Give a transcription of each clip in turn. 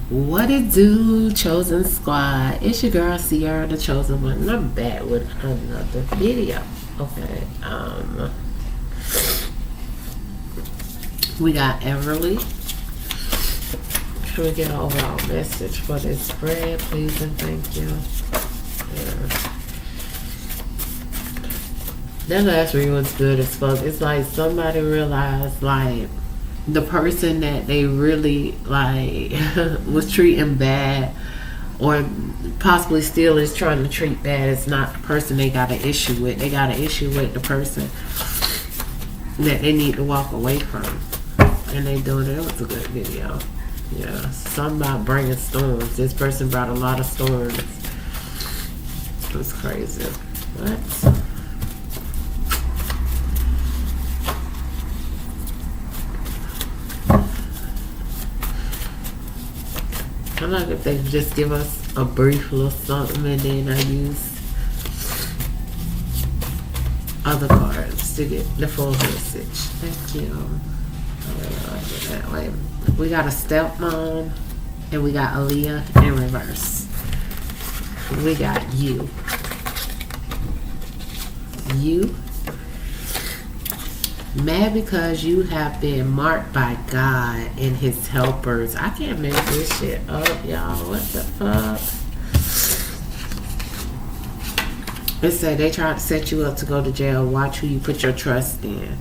What it do, Chosen Squad? It's your girl Sierra, the Chosen One, and I'm back with another video. Okay, we got Everly. Can we get an overall message for this spread, please and thank you? Yeah. That last read was good as fuck. It's like somebody realized, like, the person that they really like was treating bad, or possibly still is trying to treat bad, is not the person they got an issue with. They got an issue with the person that they need to walk away from, and they doing it. It was a good video. Yeah, something about bringing storms. This person brought a lot of storms. It was crazy. What? I like if they just give us a brief little something and then I use other cards to get the full message. Thank you. I do that way. We got a stepmom and we got Aaliyah in reverse. We got you. You. Mad because you have been marked by God and his helpers. I can't make this shit up, y'all. What the fuck? It said they tried to set you up to go to jail. Watch who you put your trust in.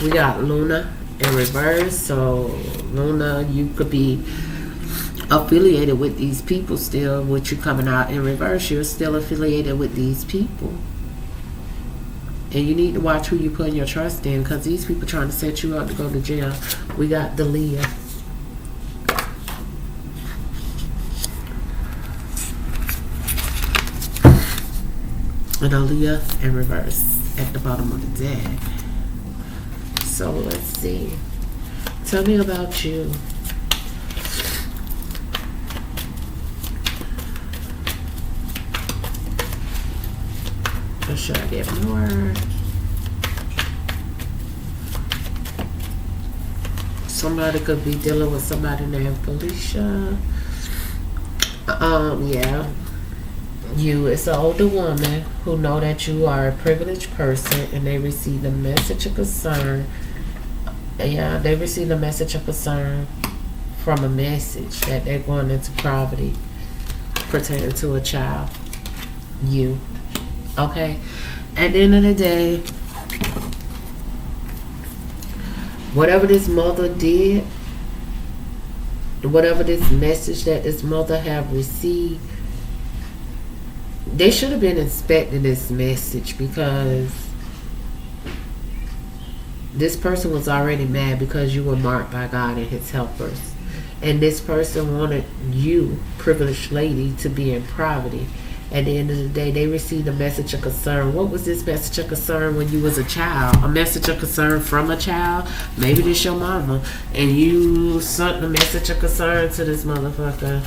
We got Luna in reverse. So Luna, you could be affiliated with these people still. With you coming out in reverse, you're still affiliated with these people, and you need to watch who you put your trust in, because these people trying to set you up to go to jail. We got Delia. And Aaliyah in reverse at the bottom of the deck. So let's see. Tell me about you. Or should I get more? Somebody could be dealing with somebody named Felicia. Yeah. You, it's an older woman who know that you are a privileged person, and they receive a message of concern. Yeah, they receive a message of concern from a message that they're going into poverty pertaining to a child. You. Okay? At the end of the day, whatever this mother did, whatever this message that this mother have received, they should have been inspecting this message, because this person was already mad because you were marked by God and his helpers. And this person wanted you, privileged lady, to be in poverty. At the end of the day, they received a message of concern. What was this message of concern when you was a child? A message of concern from a child? Maybe this your mama, and you sent a message of concern to this motherfucker.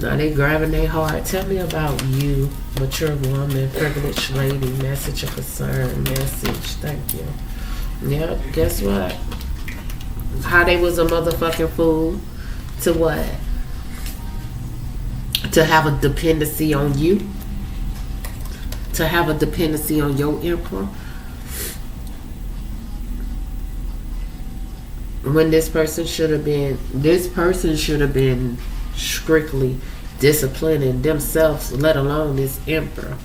Now they grabbing their heart. Tell me about you, mature woman, privileged lady, message of concern, message. Thank you. Yep, guess what? How they was a motherfucking fool to what? To have a dependency on you, to have a dependency on your emperor, when this person should have been strictly disciplining themselves, let alone this emperor,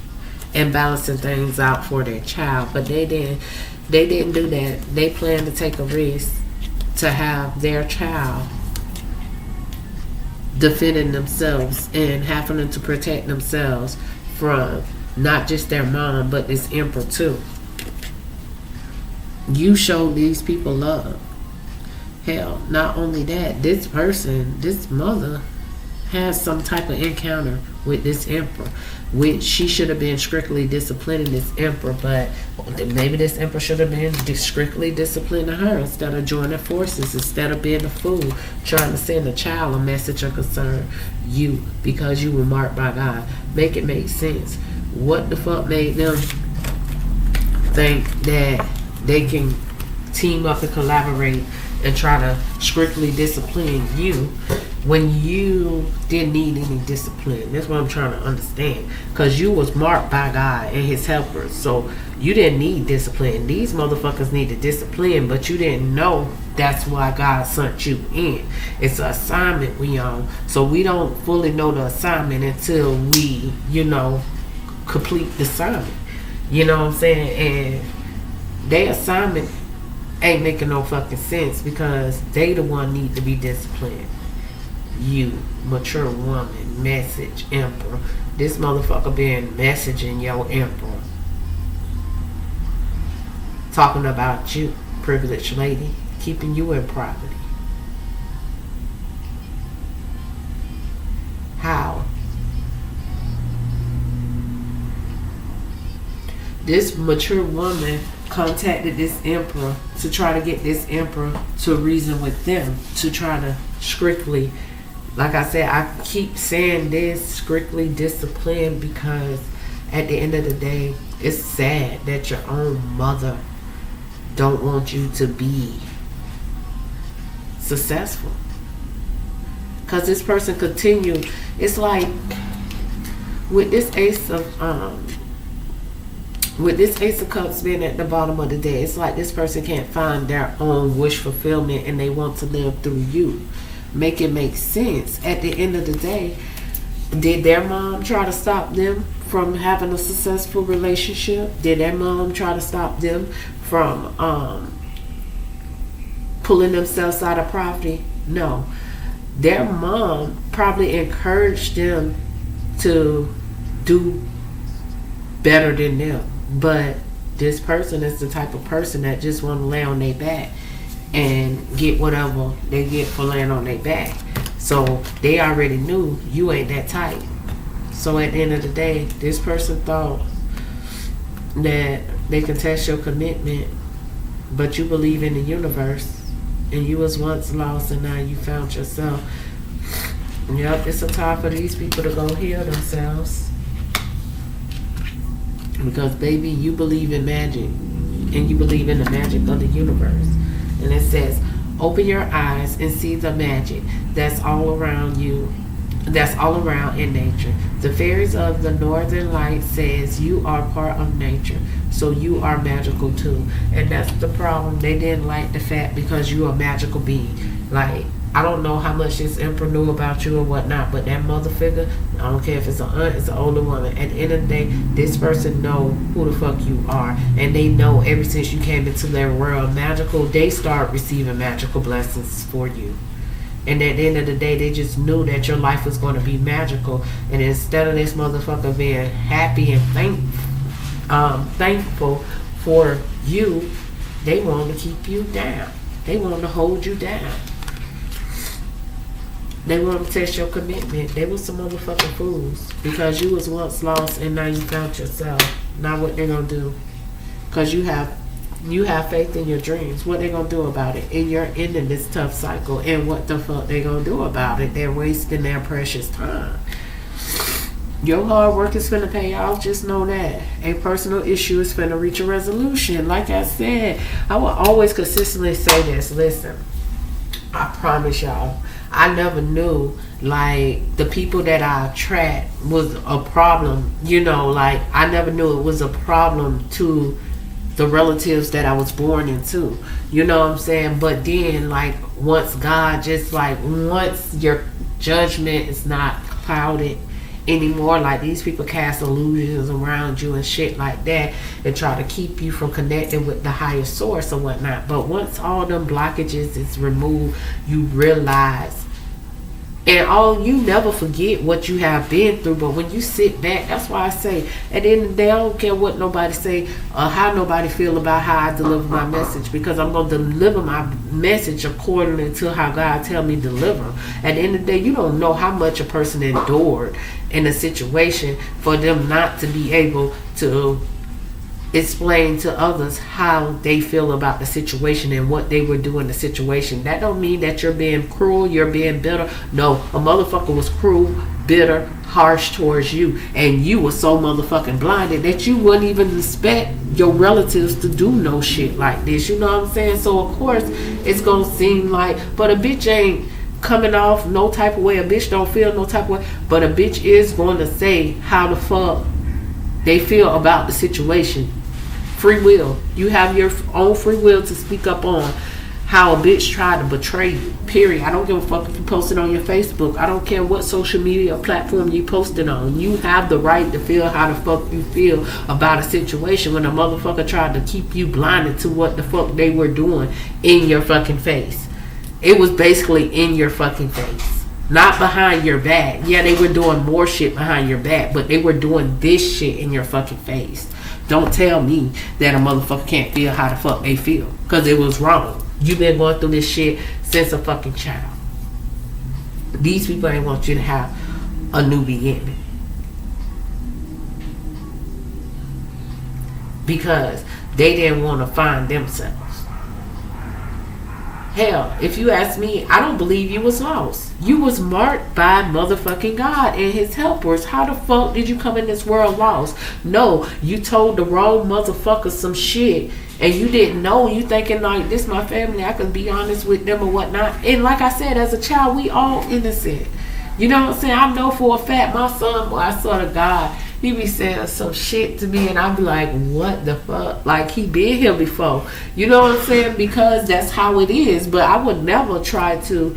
and balancing things out for their child. But they didn't do that. They planned to take a risk to have their child defending themselves and having to protect themselves from not just their mom, but this emperor too. You showed these people love. Hell, not only that, this person, this mother, has some type of encounter with this emperor, which she should have been strictly disciplining this emperor, but maybe this emperor should have been strictly disciplining her instead of joining forces, instead of being a fool trying to send a child a message of concern. You, because you were marked by God. Make it make sense. What the fuck made them think that they can team up and collaborate and try to strictly discipline you when you didn't need any discipline. That's what I'm trying to understand. Because you was marked by God and his helpers. So you didn't need discipline. These motherfuckers needed discipline, but you didn't know that's why God sent you in. It's an assignment we on. So we don't fully know the assignment until we, complete the assignment. You know what I'm saying? And their assignment ain't making no fucking sense because they the one need to be disciplined. You, mature woman, message, emperor. This motherfucker been messaging your emperor. Talking about you, privileged lady, keeping you in poverty. How? This mature woman contacted this emperor to try to get this emperor to reason with them, to try to strictly, like I said, I keep saying this, strictly discipline, because at the end of the day, it's sad that your own mother don't want you to be successful. Because this person continued, it's like with this Ace of Cups being at the bottom of the day, it's like this person can't find their own wish fulfillment and they want to live through you. Make it make sense. At the end of the day, did their mom try to stop them from having a successful relationship? Did their mom try to stop them from pulling themselves out of poverty? No. Their mom probably encouraged them to do better than them. But this person is the type of person that just want to lay on their back and get whatever they get for laying on their back. So they already knew you ain't that type. So at the end of the day, this person thought that they can test your commitment, but you believe in the universe, and you was once lost and now you found yourself. Yep, it's a time for these people to go heal themselves. Because baby, you believe in magic, and you believe in the magic of the universe. And it says, open your eyes and see the magic that's all around you, that's all around in nature. The fairies of the northern light says you are part of nature, so you are magical too. And that's the problem. They didn't like the fact because you are a magical being. Like, I don't know how much this emperor knew about you or whatnot, but that mother figure, I don't care if it's an aunt, it's an older woman. At the end of the day, this person know who the fuck you are, and they know ever since you came into their world magical, they start receiving magical blessings for you. And at the end of the day, they just knew that your life was going to be magical. And instead of this motherfucker being happy and thankful for you, they wanted to keep you down. They wanted to hold you down. They want to test your commitment. They were some motherfucking fools. Because you was once lost and now you found yourself. Now what they gonna do? Because you have faith in your dreams. What they gonna do about it? And you're ending this tough cycle. And what the fuck they gonna do about it? They're wasting their precious time. Your hard work is finna pay off. Just know that. A personal issue is finna reach a resolution. Like I said, I will always consistently say this. Listen, I promise y'all, I never knew, like, the people that I attract was a problem. Like, I never knew it was a problem to the relatives that I was born into. You know what I'm saying? But then, like, once your judgment is not clouded anymore, like, these people cast illusions around you and shit like that and try to keep you from connecting with the higher source or whatnot. But once all them blockages is removed, you realize, and you never forget what you have been through. But when you sit back, that's why I say, at the end of the day, I don't care what nobody say or how nobody feel about how I deliver my message, because I'm going to deliver my message accordingly to how God tell me to deliver. At the end of the day, you don't know how much a person endured in a situation for them not to be able to explain to others how they feel about the situation and what they were doing in the situation. That don't mean that you're being cruel, you're being bitter. No, a motherfucker was cruel bitter, harsh towards you, and you were so motherfucking blinded that you wouldn't even expect your relatives to do no shit like this. You know what I'm saying? So of course it's gonna seem like, but a bitch ain't coming off no type of way. A bitch don't feel no type of way, but a bitch is going to say how the fuck they feel about the situation. Free will. You have your own free will to speak up on how a bitch tried to betray you. Period. I don't give a fuck if you post it on your Facebook. I don't care what social media platform you post it on. You have the right to feel how the fuck you feel about a situation when a motherfucker tried to keep you blinded to what the fuck they were doing in your fucking face. It was basically in your fucking face. Not behind your back. Yeah, they were doing more shit behind your back, but they were doing this shit in your fucking face. Don't tell me that a motherfucker can't feel how the fuck they feel, because it was wrong. You've been going through this shit since a fucking child. These people ain't want you to have a new beginning, because they didn't want to find themselves. Hell, if you ask me, I don't believe you was lost. You was marked by motherfucking God and his helpers. How the fuck did you come in this world lost? No, you told the wrong motherfucker some shit and you didn't know. You thinking like, this my family, I can be honest with them or whatnot. And like I said, as a child, we all innocent. You know what I'm saying? I know for a fact my son, boy, I swear to God, he be saying some shit to me and I be like, what the fuck? Like, he been here before. You know what I'm saying? Because that's how it is. But I would never try to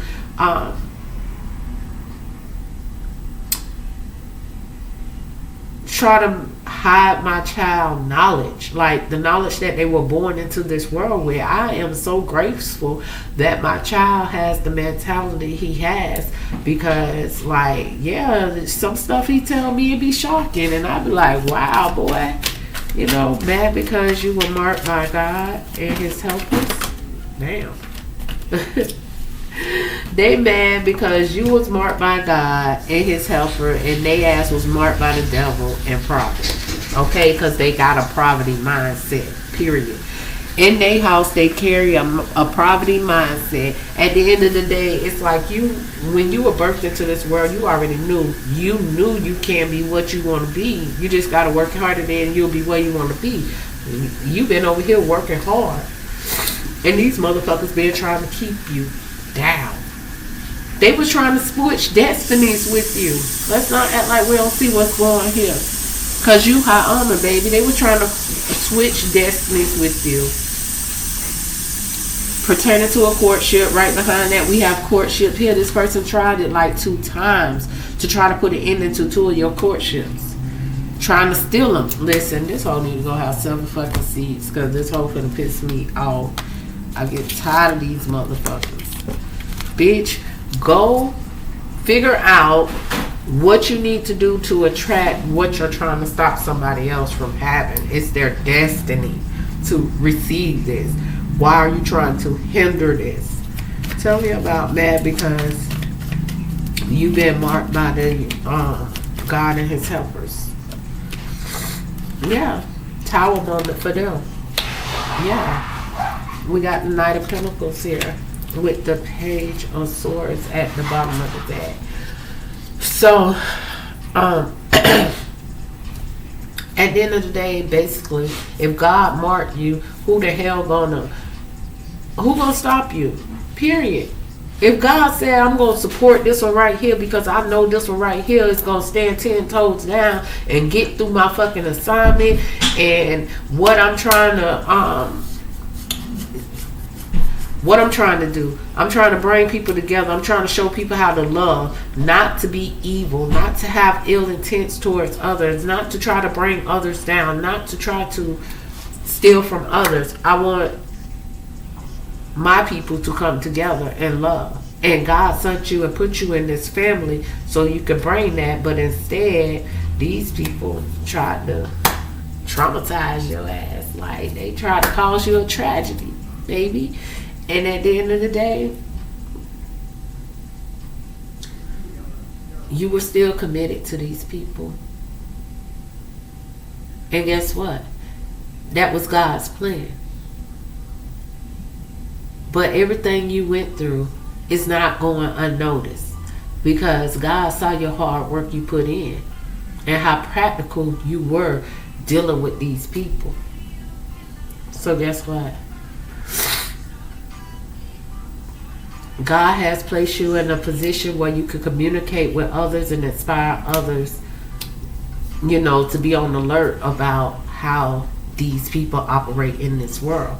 try to hide my child knowledge, like the knowledge that they were born into this world with. I am so grateful that my child has the mentality he has, because like, yeah, some stuff he tell me, it be shocking and I be like, wow, boy, you know, mad because you were marked by God and his helpers. Damn. They mad because you was marked by God and his helper, and they ass was marked by the devil and poverty. Okay, because they got a poverty mindset. Period. In their house, they carry a poverty mindset. At the end of the day, it's like you, when you were birthed into this world, you already knew. You knew you can be what you want to be. You just got to work harder, then you'll be where you want to be. You've been over here working hard, and these motherfuckers been trying to keep you down. They was trying to switch destinies with you. Let's not act like we don't see what's going on here. Cause you high honor, baby. They were trying to switch destinies with you. Pertaining to a courtship, right behind that we have courtship here. This person tried it like 2 times to try to put an end into 2 of your courtships. Trying to steal them. Listen, this hoe need to go have 7 fucking seats, cause this hoe finna piss me off. I get tired of these motherfuckers. Bitch, go figure out what you need to do to attract what you're trying to stop somebody else from having. It's their destiny to receive this. Why are you trying to hinder this? Tell me about mad because you've been marked by the God and his helpers. Yeah, tower moment for them. Yeah, we got the Knight of Pentacles here with the Page of Swords at the bottom of the deck. So, at the end of the day, basically, if God marked you, who gonna stop you? Period. If God said, I'm gonna support this one right here because I know this one right here is gonna stand 10 toes down and get through my fucking assignment and what I'm trying to do. I'm trying to bring people together. I'm trying to show people how to love, not to be evil, not to have ill intents towards others, not to try to bring others down, not to try to steal from others. I want my people to come together and love. And God sent you and put you in this family so you can bring that. But instead, these people tried to traumatize your ass. Like, they tried to cause you a tragedy, baby. And at the end of the day, you were still committed to these people. And guess what? That was God's plan. But everything you went through is not going unnoticed. because God saw your hard work you put in and how practical you were dealing with these people. So guess what? God has placed you in a position where you can communicate with others and inspire others, to be on alert about how these people operate in this world.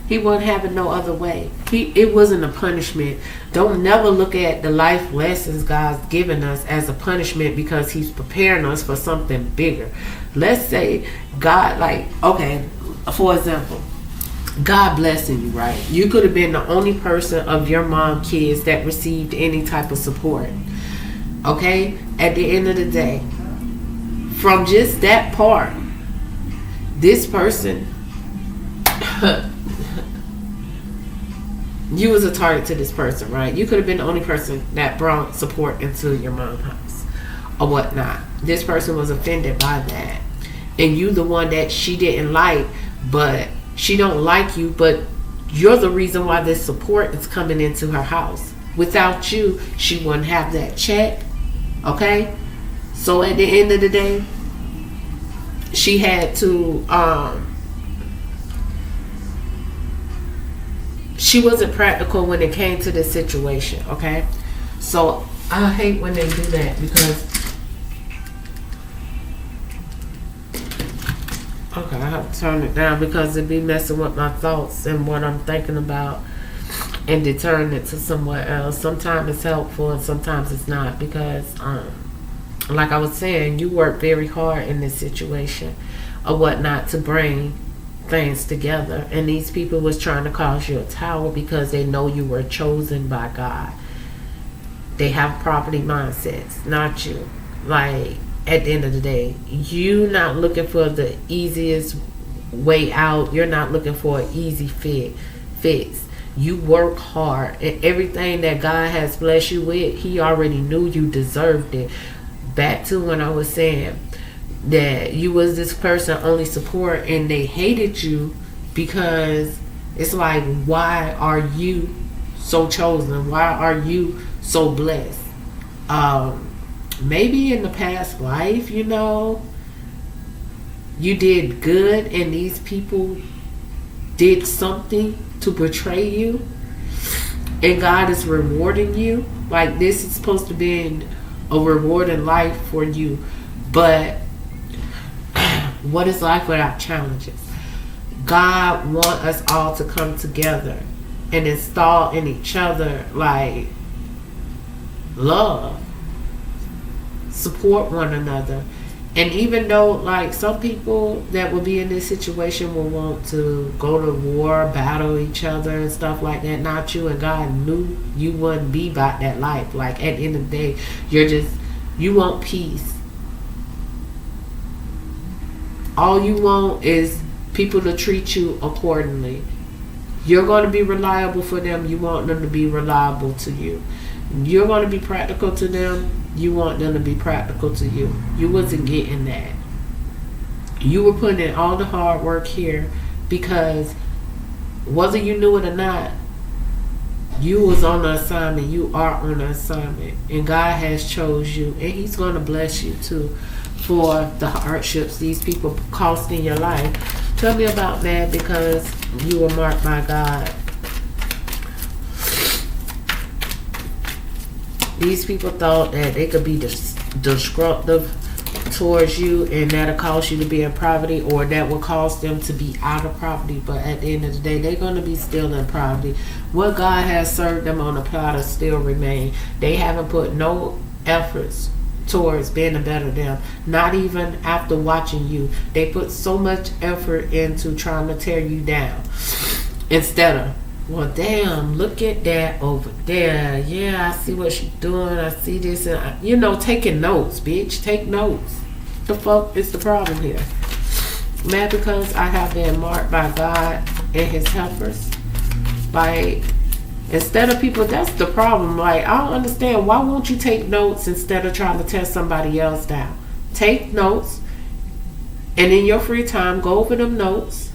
He wouldn't have it no other way. It wasn't a punishment. Don't never look at the life lessons God's given us as a punishment, because he's preparing us for something bigger. Let's say God, for example, God blessing you, right? You could have been the only person of your mom kids that received any type of support. Okay? At the end of the day, from just that part, this person you was a target to this person, right? You could have been the only person that brought support into your mom's house or whatnot. This person was offended by that, and you the one that she didn't like, but she don't like you, but you're the reason why this support is coming into her house. Without you, she wouldn't have that check. Okay? So at the end of the day, she had to she wasn't practical when it came to this situation. Okay? So I hate when they do that, because okay, I have to turn it down because it be messing with my thoughts and what I'm thinking about, and deterring it to somewhere else. Sometimes it's helpful and sometimes it's not, because like I was saying, you worked very hard in this situation or whatnot to bring things together, and these people was trying to cause you a tower because they know you were chosen by God. They have property mindsets, not you. Like, at the end of the day, you're not looking for the easiest way out. You're not looking for an easy fix. You work hard, and everything that God has blessed you with, he already knew you deserved it. Back to when I was saying that you was this person only support, and they hated you because it's like, why are you so chosen? Why are you so blessed? Maybe in the past life, you did good and these people did something to betray you, and God is rewarding you. Like, this is supposed to be a rewarding life for you. But what is life without challenges? God wants us all to come together and install in each other, like, love, support one another. And even though, like, some people that will be in this situation will want to go to war, battle each other and stuff like that, not you. And God knew you wouldn't be about that life. Like, at the end of the day, you want peace. All you want is people to treat you accordingly. You're going to be reliable for them. You want them to be reliable to you. You're going to be practical to them. You want them to be practical to you. You wasn't getting that. You were putting in all the hard work here because whether you knew it or not, you was on the assignment. You are on the assignment. And God has chose you. And he's going to bless you too for the hardships these people cost in your life. Tell me about that, because you were marked by God. These people thought that they could be destructive towards you, and that'll cause you to be in poverty, or that will cause them to be out of poverty. But at the end of the day, they're going to be still in poverty. What God has served them on a platter still remain. They haven't put no efforts towards being a better them. Not even after watching you. They put so much effort into trying to tear you down. Instead of, well, damn, look at that over there. Yeah, I see what she's doing. I see this. And taking notes, bitch. Take notes. The fuck is the problem here? Mad because I have been marked by God and his helpers. Like, instead of people, that's the problem. Like, I don't understand. Why won't you take notes instead of trying to tear somebody else down? Take notes, and in your free time, go over them notes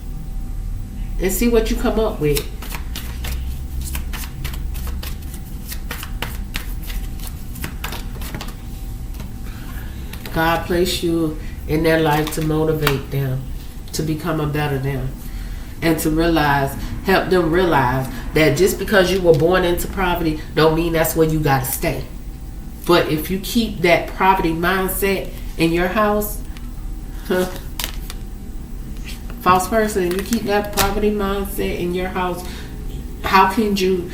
and see what you come up with. God placed you in their life to motivate them to become a better them, and to help them realize that just because you were born into poverty don't mean that's where you gotta stay. But if you keep that poverty mindset in your house, false person, you keep that poverty mindset in your house, how could you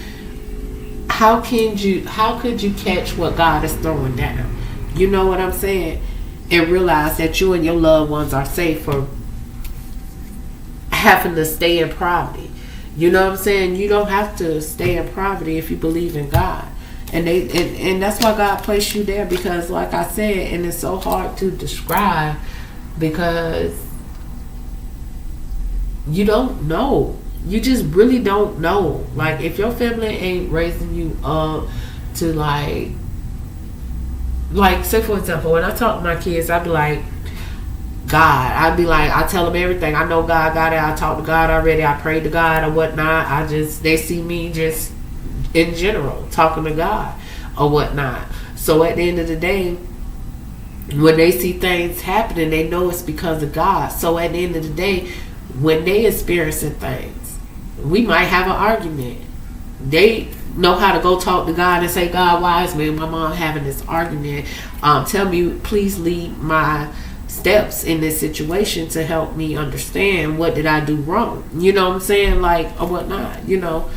catch what God is throwing down? You know what I'm saying? And realize that you and your loved ones are safe for having to stay in poverty. You know what I'm saying? You don't have to stay in poverty if you believe in God. And that's why God placed you there, because like I said, and it's so hard to describe because you don't know. You just really don't know. Like, if your family ain't raising you up to like say for example, when I talk to my kids, I'd be like, God. I'd be like, I tell them everything. I know God got it. I talk to God already. I pray to God or whatnot. They see me just in general talking to God or whatnot. So at the end of the day, when they see things happening, they know it's because of God. So at the end of the day, when they experiencing things, we might have an argument. They know how to go talk to God and say, God, why is me and my mom having this argument? Tell me, please lead my steps in this situation to help me understand what did I do wrong. You know what I'm saying? Like, or whatnot, you know.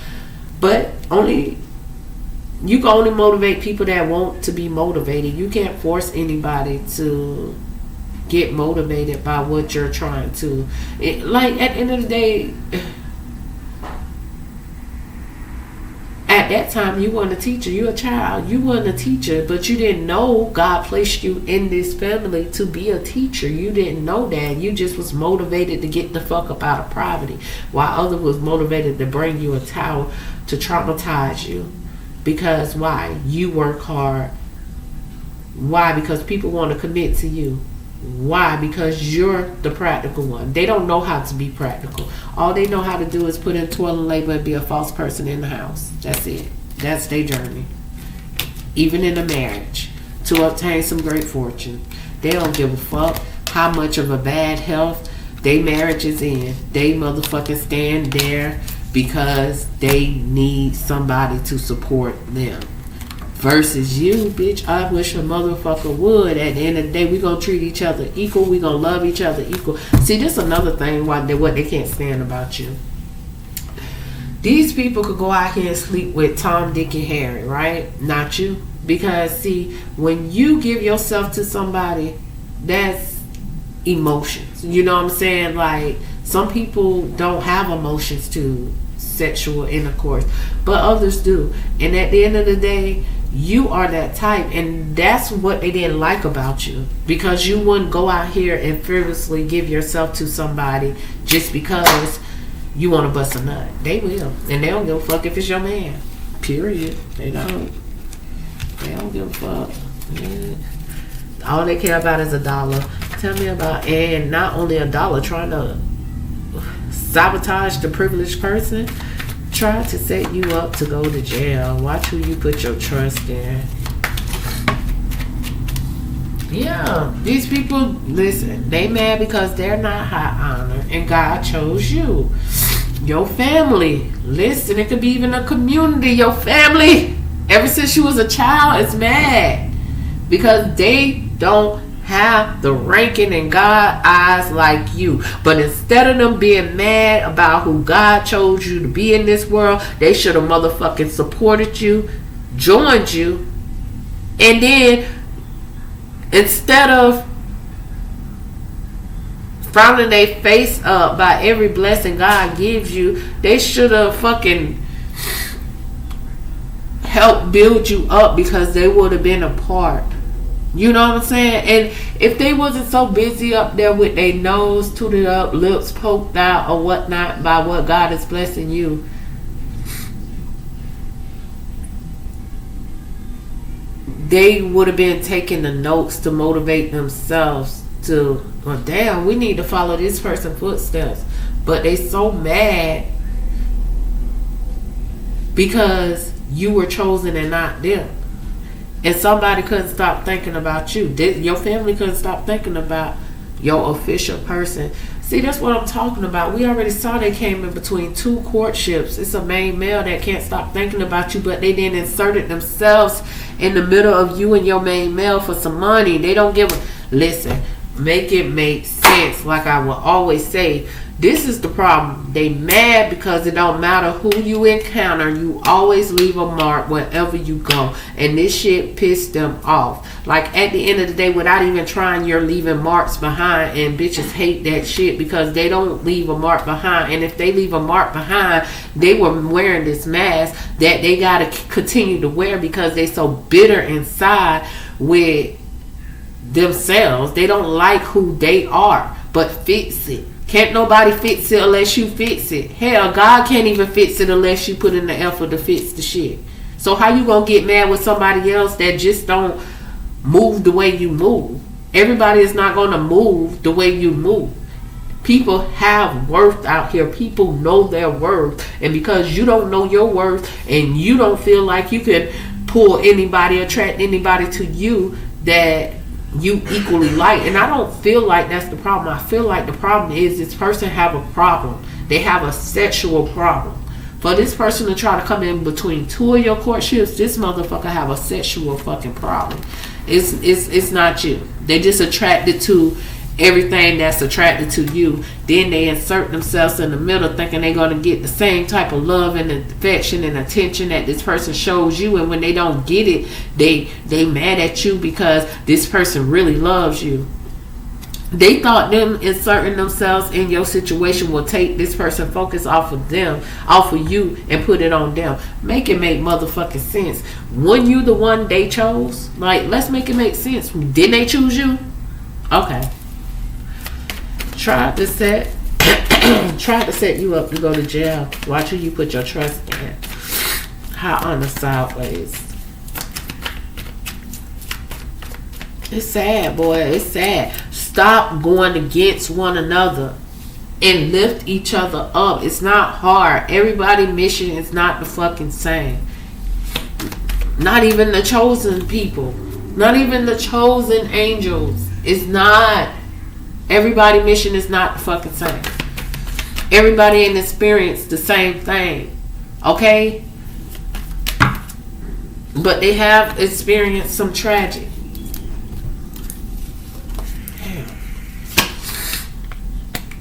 But you can only motivate people that want to be motivated. You can't force anybody to get motivated by what you're trying to. Like, at the end of the day, at that time, you weren't a teacher. You're a child. You weren't a teacher, but you didn't know God placed you in this family to be a teacher. You didn't know that. You just was motivated to get the fuck up out of poverty, while others was motivated to bring you a towel to traumatize you. Because why? You work hard. Why? Because people want to commit to you. Why? Because you're the practical one. They don't know how to be practical. All they know how to do is put in toil and labor and be a false person in the house. That's it. That's their journey. Even in a marriage, to obtain some great fortune. They don't give a fuck how much of a bad health they marriage is in. They motherfucking stand there because they need somebody to support them. Versus you, bitch, I wish a motherfucker would. At the end of the day, we gonna treat each other equal. We gonna love each other equal. See, this is another thing what they can't stand about you. These people could go out here and sleep with Tom, Dick, and Harry, right? Not you. Because, see, when you give yourself to somebody, that's emotions. You know what I'm saying? Like, some people don't have emotions to sexual intercourse, but others do. And at the end of the day, you are that type, and that's what they didn't like about you, because you wouldn't go out here and frivolously give yourself to somebody just because you want to bust a nut. They will, and they don't give a fuck if it's your man. Period. They don't give a fuck. All they care about is a dollar. Tell me about, and not only a dollar, trying to sabotage the privileged person. Try to set you up to go to jail. Watch who you put your trust in. Yeah, these people, listen, they mad because they're not high honor and God chose you. Your family, listen, it could be even a community. Your family, ever since you was a child, is mad because they don't have the ranking in God's eyes like you. But instead of them being mad about who God chose you to be in this world, they should have motherfucking supported you, joined you, and then instead of frowning their face up by every blessing God gives you, they should have fucking helped build you up, because they would have been a part. You know what I'm saying? And if they wasn't so busy up there with their nose tooted up, lips poked out or whatnot by what God is blessing you, they would have been taking the notes to motivate themselves to, well, damn, we need to follow this person's footsteps. But they so mad because you were chosen and not them. And somebody couldn't stop thinking about you. Your family couldn't stop thinking about your official person. See, that's what I'm talking about. We already saw they came in between two courtships. It's a main male that can't stop thinking about you, but they then inserted themselves in the middle of you and your main male for some money. They don't give a... Listen, make it make sense. Like I will always say, this is the problem. They mad because it don't matter who you encounter. You always leave a mark wherever you go. And this shit pissed them off. Like, at the end of the day, without even trying, you're leaving marks behind. And bitches hate that shit because they don't leave a mark behind. And if they leave a mark behind, they were wearing this mask that they got to continue to wear because they so bitter inside with themselves. They don't like who they are. But fix it. Can't nobody fix it unless you fix it. Hell, God can't even fix it unless you put in the effort to fix the shit. So how you gonna get mad with somebody else that just don't move the way you move? Everybody is not gonna move the way you move. People have worth out here. People know their worth. And because you don't know your worth and you don't feel like you can pull anybody, attract anybody to you that you equally like, and I don't feel like that's the problem. I feel like the problem is this person have a problem. They have a sexual problem. For this person to try to come in between two of your courtships, this motherfucker have a sexual fucking problem. It's not you. They just attracted to everything that's attracted to you. Then they insert themselves in the middle thinking they're going to get the same type of love and affection and attention that this person shows you, and when they don't get it, they mad at you because this person really loves you. They thought them inserting themselves in your situation will take this person focus off of them, off of you, and put it on them. Make it make motherfucking sense. When you the one they chose, like, let's make it make sense. Didn't they choose you? Okay. Tried to set you up to go to jail. Watch who you put your trust in. How on the sideways. It's sad, boy. It's sad. Stop going against one another and lift each other up. It's not hard. Everybody's mission is not the fucking same. Not even the chosen people. Not even the chosen angels. It's not. Everybody's mission is not the fucking same. Everybody ain't experienced the same thing. Okay? But they have experienced some tragic. Damn.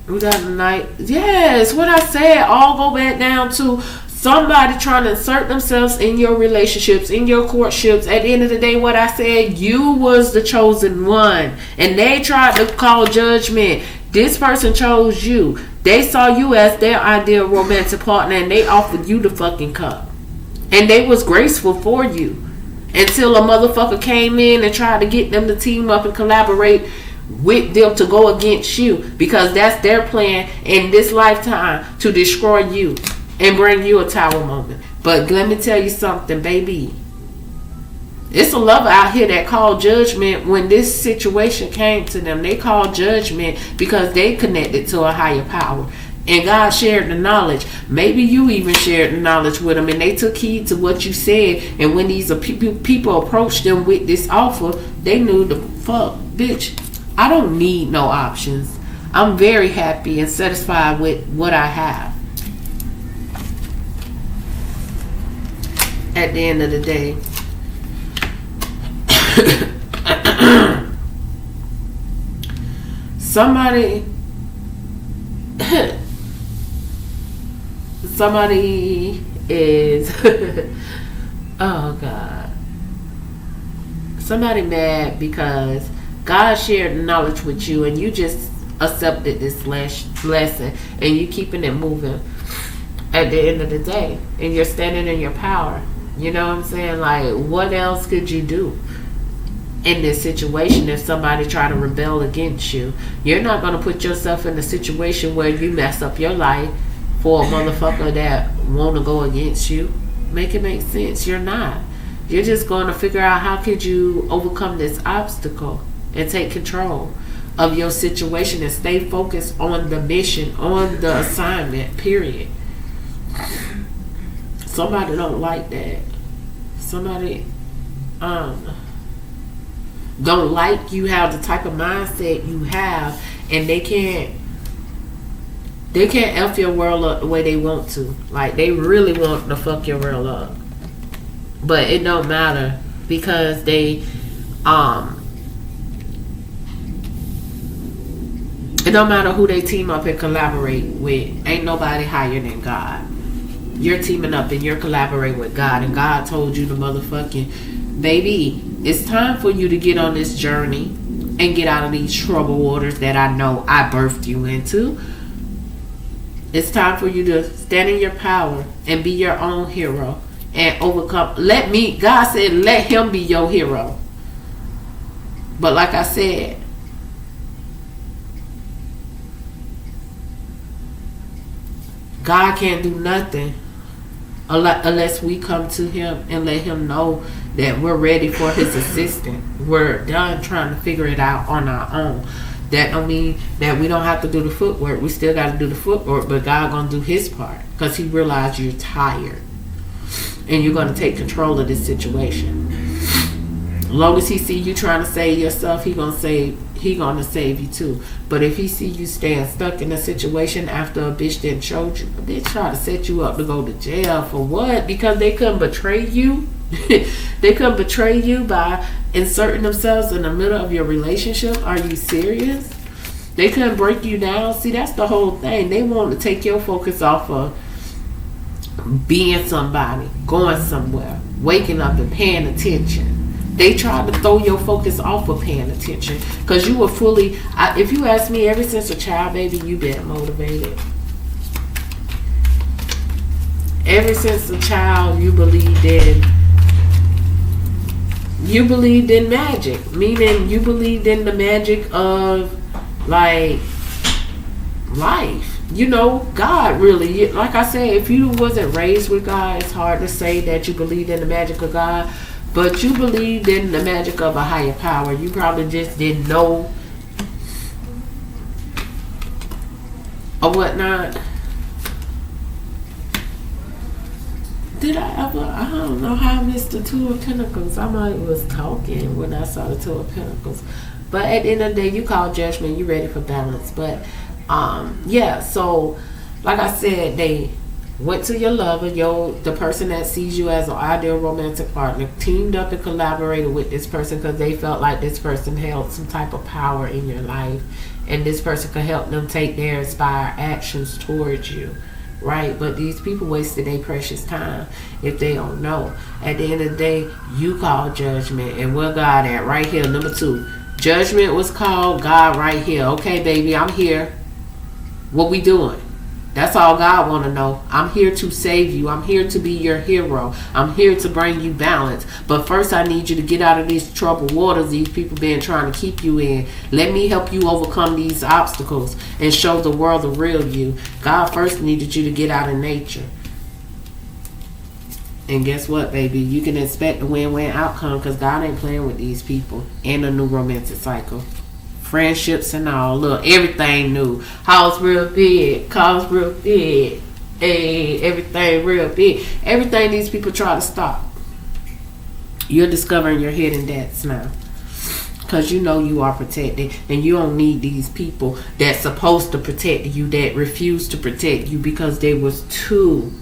We got a night. Yes, what I said all go back down to somebody trying to insert themselves in your relationships, in your courtships. At the end of the day, what I said, you was the chosen one. And they tried to call judgment. This person chose you. They saw you as their ideal romantic partner and they offered you the fucking cup. And they was graceful for you. Until a motherfucker came in and tried to get them to team up and collaborate with them to go against you. Because that's their plan in this lifetime, to destroy you. And bring you a tower moment. But let me tell you something, baby. It's a lover out here that called judgment when this situation came to them. They called judgment because they connected to a higher power. And God shared the knowledge. Maybe you even shared the knowledge with them. And they took heed to what you said. And when these people approached them with this offer, they knew the fuck, bitch, I don't need no options. I'm very happy and satisfied with what I have. At the end of the day, somebody is oh God, somebody mad because God shared the knowledge with you and you just accepted this lesson and you keeping it moving. At the end of the day, and you're standing in your power. You know what I'm saying? Like, what else could you do in this situation if somebody try to rebel against you? You're not going to put yourself in a situation where you mess up your life for a motherfucker that want to go against you. Make it make sense. You're not. You're just going to figure out how could you overcome this obstacle and take control of your situation and stay focused on the mission, on the assignment, period. Somebody don't like that. Somebody, don't like you have the type of mindset you have, and they can't F your world up the way they want to. Like, they really want to fuck your world up. But it don't matter, because they it don't matter who they team up and collaborate with. Ain't nobody higher than God. You're teaming up and you're collaborating with God, and God told you to motherfucking, baby, it's time for you to get on this journey and get out of these troubled waters that I know I birthed you into. It's time for you to stand in your power and be your own hero and overcome. God said, let him be your hero. But like I said, God can't do nothing unless we come to him and let him know that we're ready for his assistance. We're done trying to figure it out on our own. That don't mean that we don't have to do the footwork. We still got to do the footwork, but God gonna do his part, because he realized you're tired and you're gonna take control of this situation. As long as he see you trying to save yourself, he gonna save you too. But if he see you staying stuck in a situation after a bitch didn't show you, a bitch try to set you up to go to jail for what? Because they couldn't betray you. They couldn't betray you by inserting themselves in the middle of your relationship. Are you serious? They couldn't break you down. See, that's the whole thing. They want to take your focus off of being somebody, going somewhere, waking up and paying attention. They tried to throw your focus off of paying attention, because you were fully, if you ask me, ever since a child, baby, you been motivated. Ever since a child, you believed in magic, meaning you believed in the magic of, like, life. You know, God really, like I said, if you wasn't raised with God, it's hard to say that you believed in the magic of God, but you believed in the magic of a higher power. You probably just didn't know or whatnot. Did I ever? I don't know how I missed the Two of Pentacles. I might was talking when I saw the Two of Pentacles. But at the end of the day, you call judgment. You ready for balance. But yeah. So, like I said, they went to your lover, the person that sees you as an ideal romantic partner, teamed up and collaborated with this person because they felt like this person held some type of power in your life, and this person could help them take their inspired actions towards you. Right? But these people wasted their precious time if they don't know. At the end of the day, you call judgment. And where God at? Right here, number 2. Judgment was called, God right here. Okay, baby, I'm here. What we doing? That's all God want to know. I'm here to save you. I'm here to be your hero. I'm here to bring you balance. But first, I need you to get out of these troubled waters these people been trying to keep you in. Let me help you overcome these obstacles and show the world the real you. God first needed you to get out of nature. And guess what, baby? You can expect a win-win outcome, because God ain't playing with these people in a new romantic cycle. Friendships and all. Look, everything new. House real big. Cars real big. Hey, everything real big. Everything these people try to stop. You're discovering your hidden debts now. Because you know you are protected. And you don't need these people that's supposed to protect you, that refuse to protect you because they was too.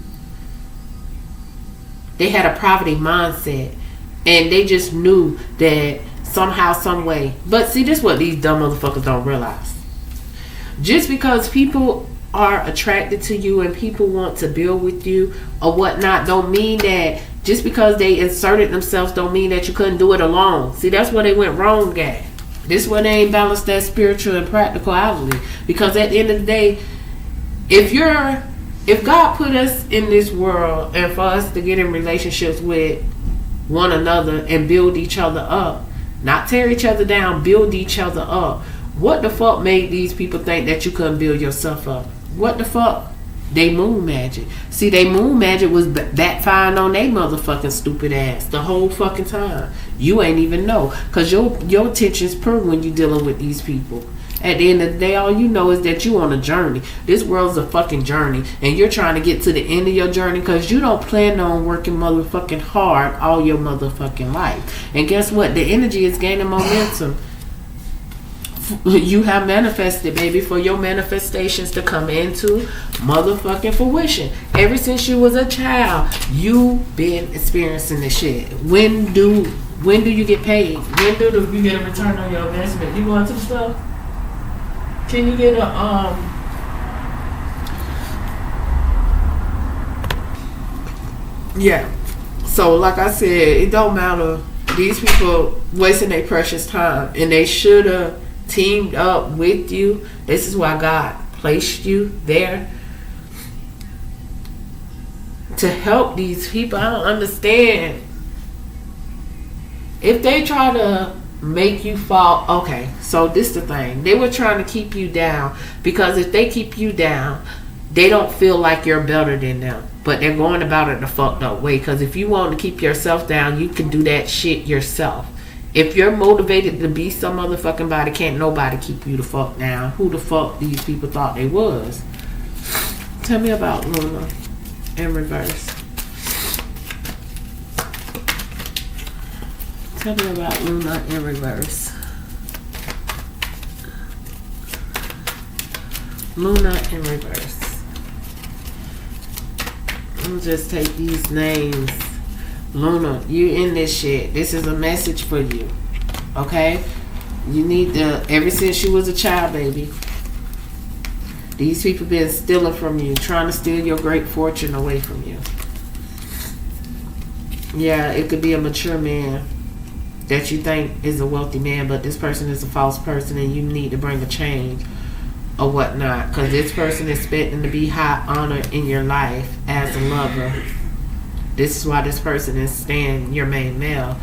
They had a poverty mindset. And they just knew that somehow, some way. But see, this is what these dumb motherfuckers don't realize. Just because people are attracted to you and people want to build with you or whatnot, don't mean that just because they inserted themselves don't mean that you couldn't do it alone. See, that's where they went wrong at. This is where they ain't balanced that spiritual and practicality. Because at the end of the day, if God put us in this world and for us to get in relationships with one another and build each other up, not tear each other down, build each other up. What the fuck made these people think that you couldn't build yourself up? What the fuck? They moon magic. See, they moon magic was backfiring on they motherfucking stupid ass the whole fucking time. You ain't even know. Because your attention's pure when you dealing with these people. At the end of the day, all you know is that you on a journey. This world's a fucking journey, and you're trying to get to the end of your journey because you don't plan on working motherfucking hard all your motherfucking life. And guess what? The energy is gaining momentum. You have manifested, baby, for your manifestations to come into motherfucking fruition. Ever since you was a child, you've been experiencing this shit. When do you get paid? When do you get a return on your investment? You going to the stuff? Can you get a yeah. So like I said, it don't matter. These people wasting their precious time, and they should have teamed up with you. This is why God placed you there, to help these people. I don't understand. If they try to make you fall, okay, so this is the thing. They were trying to keep you down, because if they keep you down, they don't feel like you're better than them. But they're going about it the fucked up way, because if you want to keep yourself down, you can do that shit yourself. If you're motivated to be some motherfucking body, can't nobody keep you the fuck down. Who the fuck these people thought they was? Tell me about Luna in reverse. Tell me about Luna in reverse. Luna in reverse. Let me just take these names. Luna, you in this shit. This is a message for you. Okay? You need to, ever since you was a child, baby, these people been stealing from you, trying to steal your great fortune away from you. Yeah, it could be a mature man that you think is a wealthy man, but this person is a false person, and you need to bring a change or whatnot, because this person is expecting to be high honored in your life as a lover. This is why this person is staying your main male.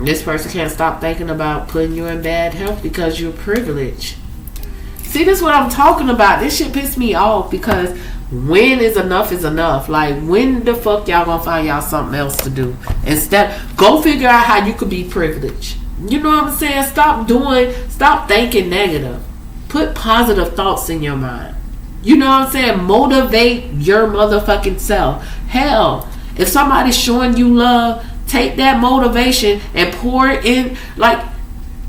This person can't stop thinking about putting you in bad health because you're privileged. See, this is what I'm talking about. This shit pissed me off, because when is enough? Like, when the fuck y'all gonna find y'all something else to do? Instead, go figure out how you could be privileged. You know what I'm saying? Stop thinking negative. Put positive thoughts in your mind. You know what I'm saying? Motivate your motherfucking self. Hell, if somebody's showing you love, take that motivation and pour it in. Like,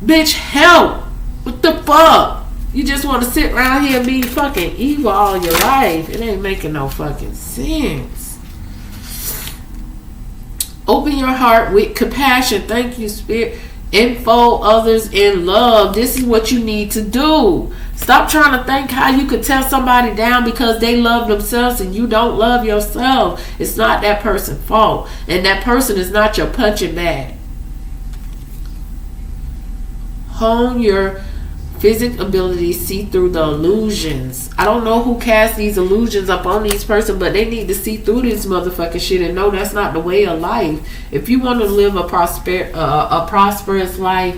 bitch, help. What the fuck? You just want to sit around here and be fucking evil all your life. It ain't making no fucking sense. Open your heart with compassion. Thank you, Spirit. Enfold others in love. This is what you need to do. Stop trying to think how you could tear somebody down because they love themselves and you don't love yourself. It's not that person's fault. And that person is not your punching bag. Hone your physic ability, see through the illusions. I don't know who cast these illusions up on these person, but they need to see through this motherfucking shit and know that's not the way of life. If you want to live a prosperous life,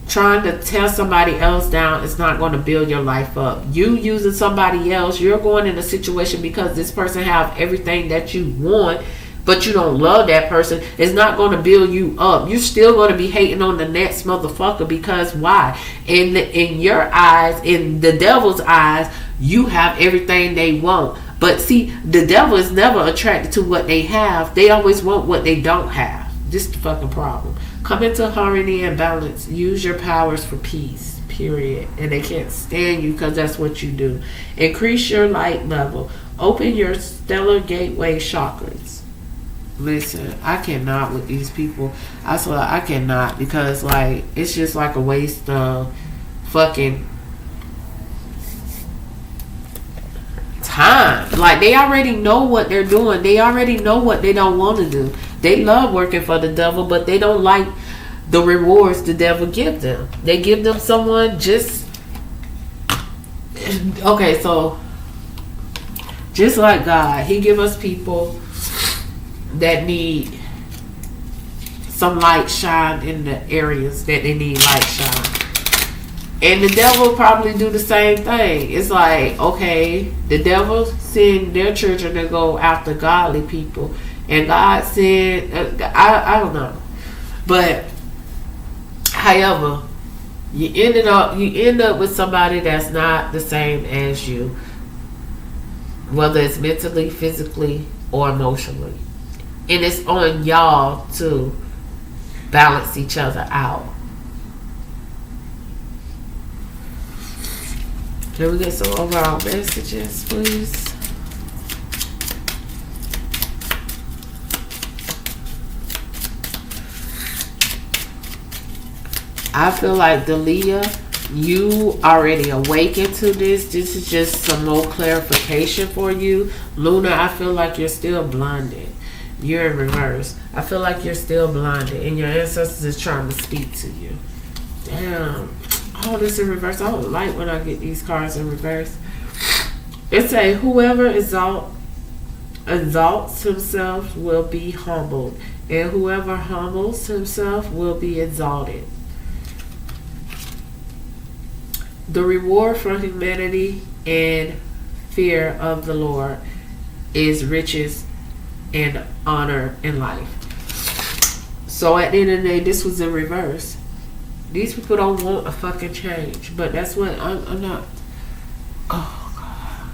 trying to tear somebody else down is not going to build your life up. You using somebody else, you're going in a situation because this person have everything that you want, but you don't love that person, it's not going to build you up. You're still going to be hating on the next motherfucker, because why? In your eyes, in the devil's eyes, you have everything they want. But see, the devil is never attracted to what they have. They always want what they don't have. This is the fucking problem. Come into harmony and balance. Use your powers for peace, period. And they can't stand you because that's what you do. Increase your light level. Open your stellar gateway chakras. Listen, I cannot with these people. I swear I cannot, because like it's just like a waste of fucking time. Like, they already know what they're doing. They already know what they don't want to do. They love working for the devil, but they don't like the rewards the devil give them. They give them someone just okay, so just like God, he give us people that need some light shine in the areas that they need light shine. And the devil probably do the same thing. It's like, okay, the devil send their children to go after godly people, and God send I don't know, but however, You end up with somebody that's not the same as you, whether it's mentally, physically, or emotionally. And it's on y'all to balance each other out. Can we get some overall messages, please? I feel like Delia, you already awakened to this. This is just some more clarification for you. Luna, I feel like you're still blinded. You're in reverse. I feel like you're still blinded and your ancestors is trying to speak to you. Damn. Oh, this in reverse. I don't like when I get these cards in reverse. It say, whoever exalts himself will be humbled, and whoever humbles himself will be exalted. The reward for humanity and fear of the Lord is riches and honor in life. So at the end of the day, this was in reverse. These people don't want a fucking change, but that's what I'm not. Oh God.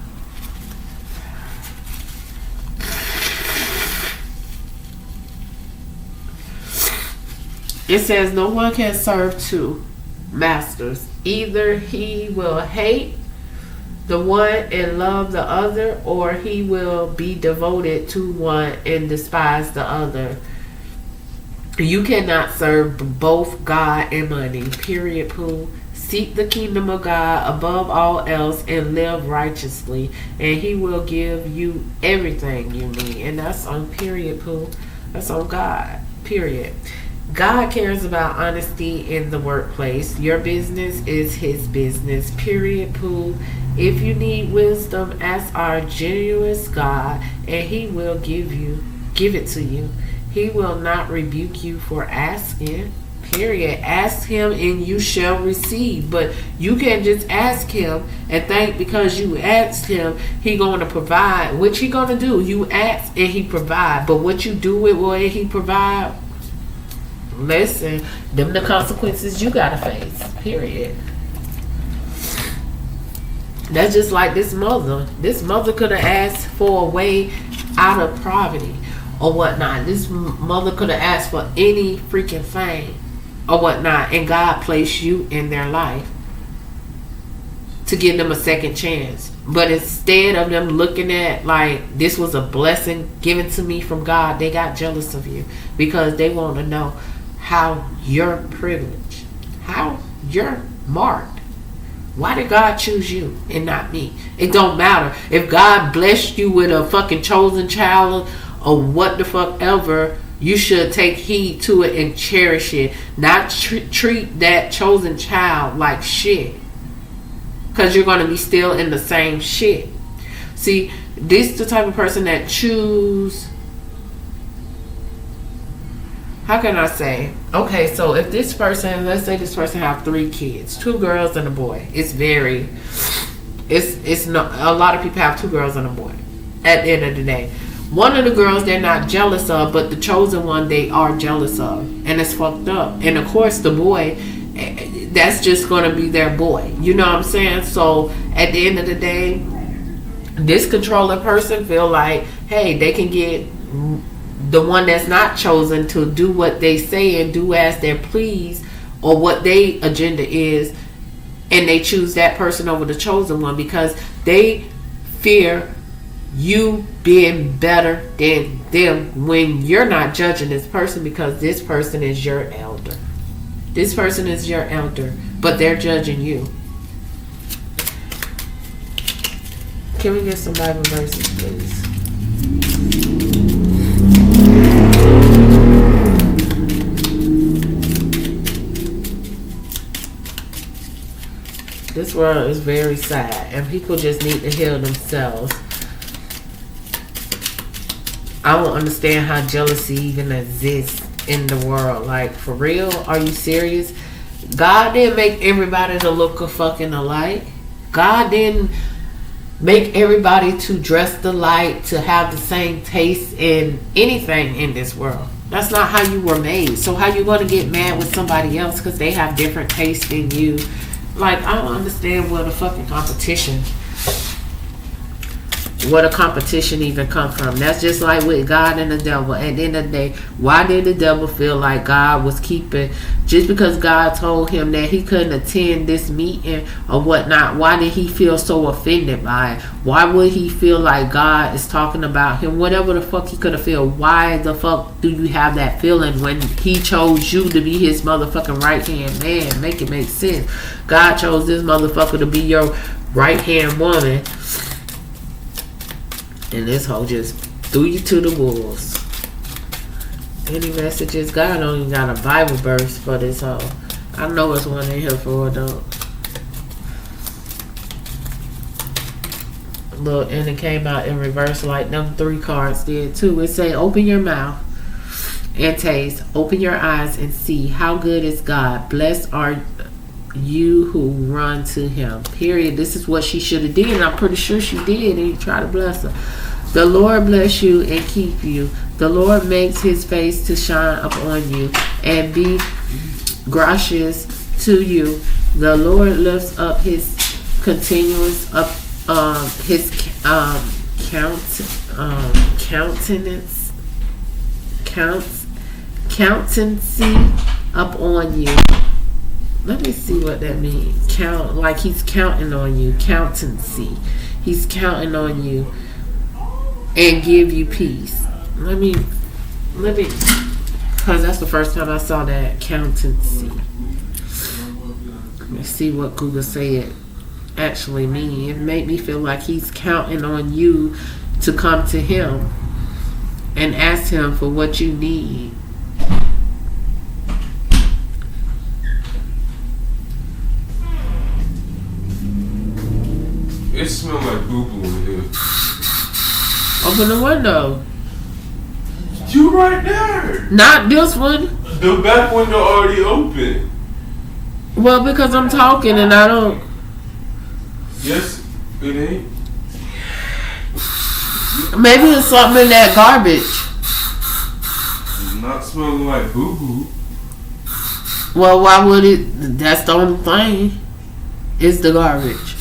It says no one can serve two masters. Either he will hate the one and love the other, or he will be devoted to one and despise the other. You cannot serve both God and money. Period. Pooh. Seek the kingdom of God above all else and live righteously, and he will give you everything you need. And that's on period. Pooh. That's on God. Period. God cares about honesty in the workplace. Your business is his business. Period. Pooh. If you need wisdom, ask our generous God, and he will give it to you. He will not rebuke you for asking. Period. Ask him and you shall receive. But you can't just ask him and think because you asked him he going to provide. What he going to do? You ask and he provide. But what you do with what he provide, listen, them the consequences you gotta face. Period. That's just like this mother. This mother could have asked for a way out of poverty or whatnot. This mother could have asked for any freaking thing or whatnot, and God placed you in their life to give them a second chance. But instead of them looking at like this was a blessing given to me from God, they got jealous of you because they want to know how you're privileged, how you're marked. Why did God choose you and not me? It don't matter. If God blessed you with a fucking chosen child or what the fuck ever, you should take heed to it and cherish it. Not treat that chosen child like shit. Because you're going to be still in the same shit. See, this is the type of person that choose... How can I say? Okay, so if this person, let's say this person have 3 kids, 2 girls and a boy. It's not, a lot of people have 2 girls and a boy at the end of the day. One of the girls they're not jealous of, but the chosen one they are jealous of. And it's fucked up. And of course the boy, that's just going to be their boy. You know what I'm saying? So at the end of the day, this controlling person feel like, hey, they can get the one that's not chosen to do what they say and do as they please or what their agenda is, and they choose that person over the chosen one because they fear you being better than them when you're not judging this person because this person is your elder. This person is your elder, but they're judging you. Can we get some Bible verses, please? This world is very sad, and people just need to heal themselves. I don't understand how jealousy even exists in the world. Like, for real? Are you serious? God didn't make everybody to look a fucking alike. God didn't make everybody to dress alike, to have the same taste in anything in this world. That's not how you were made. So how you going to get mad with somebody else because they have different taste than you? Like, I don't understand where the fucking competition, where the competition even come from. That's just like with God and the devil. At the end of the day, why did the devil feel like God was keeping, just because God told him that he couldn't attend this meeting or whatnot, why did he feel so offended by it? Why would he feel like God is talking about him? Whatever the fuck he could have felt, why the fuck do you have that feeling when he chose you to be his motherfucking right hand man? Make it make sense. God chose this motherfucker to be your right hand woman, and this hoe just threw you to the wolves. Any messages? God don't even got a Bible verse for this hoe. I know it's one in here for her though. Look, and it came out in reverse like them 3 cards did too. It say, open your mouth and taste. Open your eyes and see how good is God. Blessed are you who run to him. Period. This is what she should have did, and I'm pretty sure she did, and he tried to bless her. The Lord bless you and keep you. The Lord makes his face to shine upon you and be gracious to you. The Lord lifts up his continuous countenancy upon you. Let me see what that means. Count, like he's counting on you. Countenancy. He's counting on you and give you peace. Let me, because that's the first time I saw that, countenancy. Let's see what Google said actually mean. It made me feel like he's counting on you to come to him and ask him for what you need. It smells like boo-boo in here. Open the window. You right there. Not this one. The back window already open. Well, because I'm talking and I don't. Yes, it ain't. Maybe it's something in that garbage. It's not smelling like boo-boo. Well, why would it? That's the only thing. It's the garbage.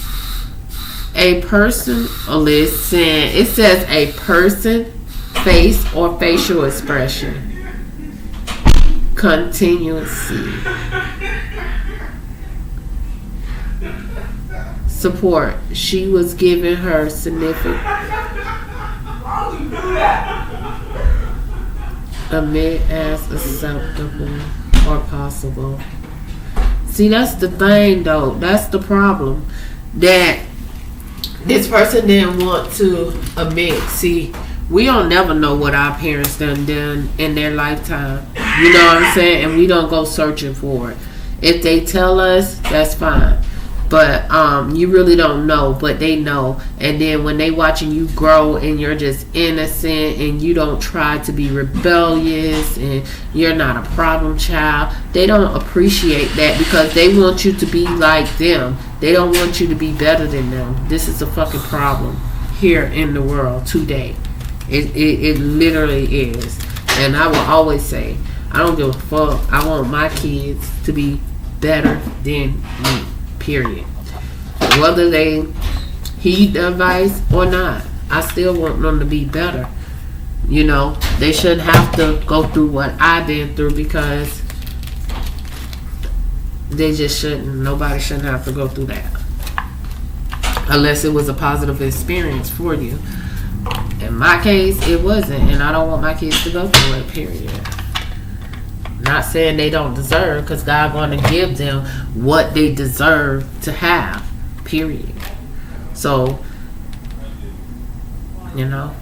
A person, listen, it says a person, face, or facial expression. Continuously. Support. She was giving her significant. Admit as acceptable or possible. See, that's the thing, though. That's the problem. That this person didn't want to admit. See, we don't never know what our parents done in their lifetime. You know what I'm saying? And we don't go searching for it. If they tell us, that's fine. But you really don't know, but they know. And then when they watching you grow and you're just innocent and you don't try to be rebellious and you're not a problem child, they don't appreciate that because they want you to be like them. They don't want you to be better than them. This is a fucking problem here in the world today. It literally is. And I will always say, I don't give a fuck. I want my kids to be better than me. Period. Whether they heed the advice or not, I still want them to be better. You know, they shouldn't have to go through what I've been through because they just shouldn't. Nobody shouldn't have to go through that. Unless it was a positive experience for you. In my case, it wasn't. And I don't want my kids to go through it, period. Not saying they don't deserve, because God going to give them what they deserve to have, period. So, you know,